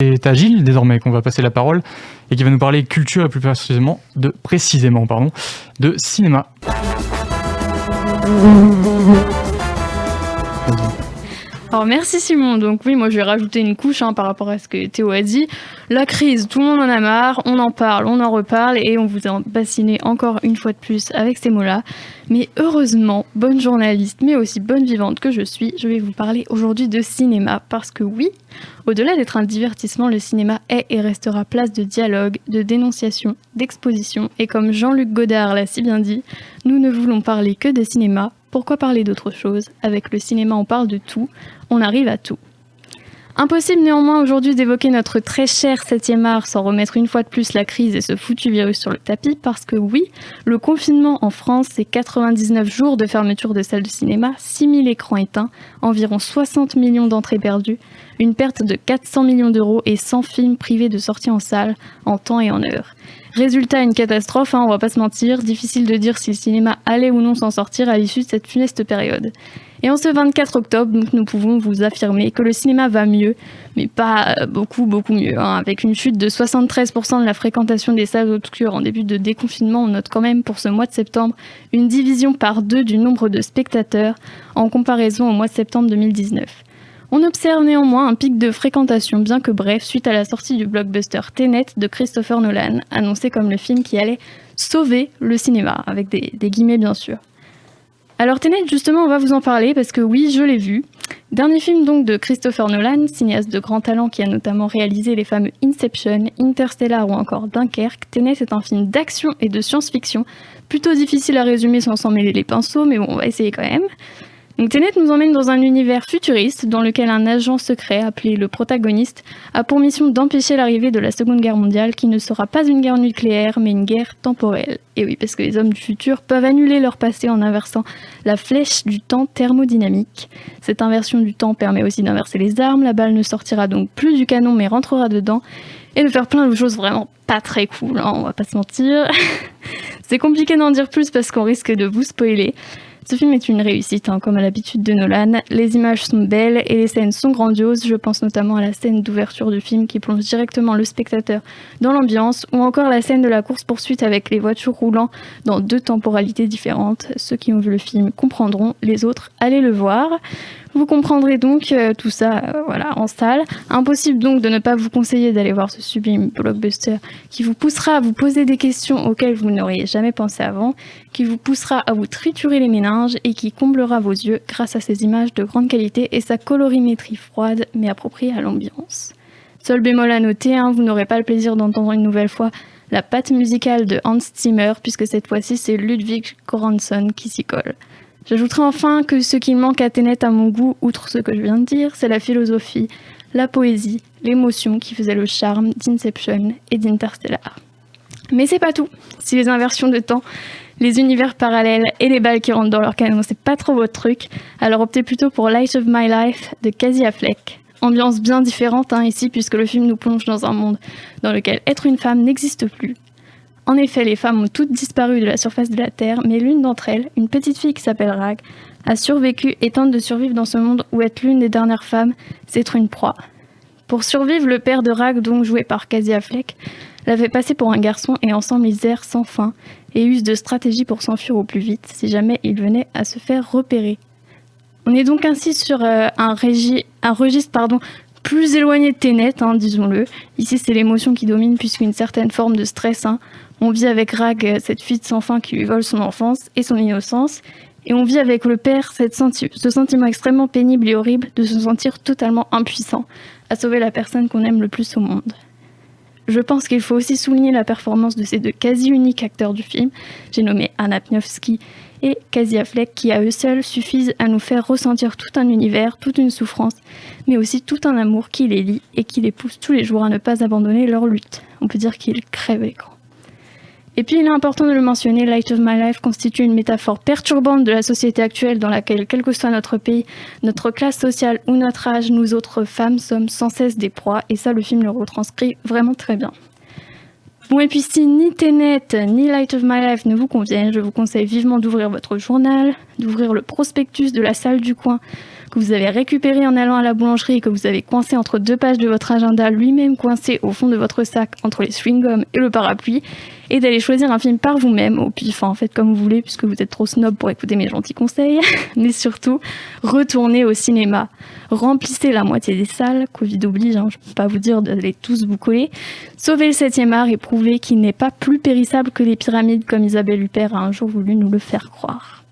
C'est à Gilles désormais qu'on va passer la parole et qui va nous parler culture et plus précisément de cinéma. Alors merci Simon, donc oui moi je vais rajouter une couche par rapport à ce que Théo a dit. La crise, tout le monde en a marre, on en parle, on en reparle et on vous a bassiné encore une fois de plus avec ces mots-là. Mais heureusement, bonne journaliste mais aussi bonne vivante que je suis, je vais vous parler aujourd'hui de cinéma parce que oui, au-delà d'être un divertissement, le cinéma est et restera place de dialogue, de dénonciation, d'exposition et comme Jean-Luc Godard l'a si bien dit, nous ne voulons parler que de cinéma. Pourquoi parler d'autre chose ? Avec le cinéma, on parle de tout, on arrive à tout. Impossible néanmoins aujourd'hui d'évoquer notre très cher 7e art sans remettre une fois de plus la crise et ce foutu virus sur le tapis parce que oui, le confinement en France, c'est 99 jours de fermeture de salles de cinéma, 6000 écrans éteints, environ 60 millions d'entrées perdues, une perte de 400 millions d'euros et 100 films privés de sortie en salle, en temps et en heure. Résultat, une catastrophe, on va pas se mentir, difficile de dire si le cinéma allait ou non s'en sortir à l'issue de cette funeste période. Et en ce 24 octobre, donc, nous pouvons vous affirmer que le cinéma va mieux, mais pas beaucoup mieux. Avec une chute de 73% de la fréquentation des salles obscures en début de déconfinement, on note quand même pour ce mois de septembre une division par 2 du nombre de spectateurs en comparaison au mois de septembre 2019. On observe néanmoins un pic de fréquentation, bien que bref, suite à la sortie du blockbuster Tenet de Christopher Nolan, annoncé comme le film qui allait sauver le cinéma, avec des guillemets bien sûr. Alors Tenet, justement, on va vous en parler parce que oui, je l'ai vu. Dernier film donc de Christopher Nolan, cinéaste de grand talent qui a notamment réalisé les fameux Inception, Interstellar ou encore Dunkerque. Tenet est un film d'action et de science-fiction, plutôt difficile à résumer sans s'en mêler les pinceaux, mais bon, on va essayer quand même. Donc Tenet nous emmène dans un univers futuriste dans lequel un agent secret appelé le protagoniste a pour mission d'empêcher l'arrivée de la Seconde Guerre mondiale qui ne sera pas une guerre nucléaire mais une guerre temporelle. Et oui, parce que les hommes du futur peuvent annuler leur passé en inversant la flèche du temps thermodynamique. Cette inversion du temps permet aussi d'inverser les armes, la balle ne sortira donc plus du canon mais rentrera dedans et de faire plein de choses vraiment pas très cool, on va pas se mentir. C'est compliqué d'en dire plus parce qu'on risque de vous spoiler. Ce film est une réussite, comme à l'habitude de Nolan. Les images sont belles et les scènes sont grandioses. Je pense notamment à la scène d'ouverture du film qui plonge directement le spectateur dans l'ambiance, ou encore la scène de la course-poursuite avec les voitures roulant dans 2 temporalités différentes. Ceux qui ont vu le film comprendront, les autres, allez le voir. Vous comprendrez donc tout ça en salle. Impossible donc de ne pas vous conseiller d'aller voir ce sublime blockbuster qui vous poussera à vous poser des questions auxquelles vous n'auriez jamais pensé avant, qui vous poussera à vous triturer les méninges et qui comblera vos yeux grâce à ses images de grande qualité et sa colorimétrie froide mais appropriée à l'ambiance. Seul bémol à noter, vous n'aurez pas le plaisir d'entendre une nouvelle fois la patte musicale de Hans Zimmer puisque cette fois-ci c'est Ludwig Göransson qui s'y colle. J'ajouterai enfin que ce qui manque à Tenet à mon goût, outre ce que je viens de dire, c'est la philosophie, la poésie, l'émotion qui faisait le charme d'Inception et d'Interstellar. Mais c'est pas tout. Si les inversions de temps, les univers parallèles et les balles qui rentrent dans leur canon, c'est pas trop votre truc, alors optez plutôt pour Light of My Life de Casey Affleck. Ambiance bien différente ici puisque le film nous plonge dans un monde dans lequel être une femme n'existe plus. En effet, les femmes ont toutes disparu de la surface de la Terre, mais l'une d'entre elles, une petite fille qui s'appelle Rag, a survécu et tente de survivre dans ce monde où être l'une des dernières femmes, c'est être une proie. Pour survivre, le père de Rag, donc joué par Casey Affleck, l'a fait passer pour un garçon et ensemble ils errent sans fin et usent de stratégies pour s'enfuir au plus vite si jamais ils venaient à se faire repérer. On est donc ainsi sur un registre plus éloigné de Tenet, disons-le. Ici, c'est l'émotion qui domine puisqu'une certaine forme de stress. On vit avec Rag, cette fille sans fin qui lui vole son enfance et son innocence. Et on vit avec le père ce sentiment extrêmement pénible et horrible de se sentir totalement impuissant à sauver la personne qu'on aime le plus au monde. Je pense qu'il faut aussi souligner la performance de ces 2 quasi-uniques acteurs du film. J'ai nommé Anna Pniowski et Casey Affleck qui à eux seuls suffisent à nous faire ressentir tout un univers, toute une souffrance, mais aussi tout un amour qui les lie et qui les pousse tous les jours à ne pas abandonner leur lutte. On peut dire qu'ils crèvent l'écran. Et puis il est important de le mentionner, Light of My Life constitue une métaphore perturbante de la société actuelle dans laquelle, quel que soit notre pays, notre classe sociale ou notre âge, nous autres femmes sommes sans cesse des proies, et ça le film le retranscrit vraiment très bien. Bon, et puis si ni Tenet ni Light of My Life ne vous conviennent, je vous conseille vivement d'ouvrir votre journal, d'ouvrir le prospectus de la salle du coin que que vous avez récupéré en allant à la boulangerie et que vous avez coincé entre 2 pages de votre agenda, lui-même coincé au fond de votre sac entre les chewing-gums et le parapluie, et d'aller choisir un film par vous-même, au pif, en fait comme vous voulez, puisque vous êtes trop snob pour écouter mes gentils conseils, mais surtout, retournez au cinéma. Remplissez la moitié des salles, Covid oblige, je ne peux pas vous dire d'aller tous vous coller. Sauvez le 7e art et prouvez qu'il n'est pas plus périssable que les pyramides comme Isabelle Huppert a un jour voulu nous le faire croire.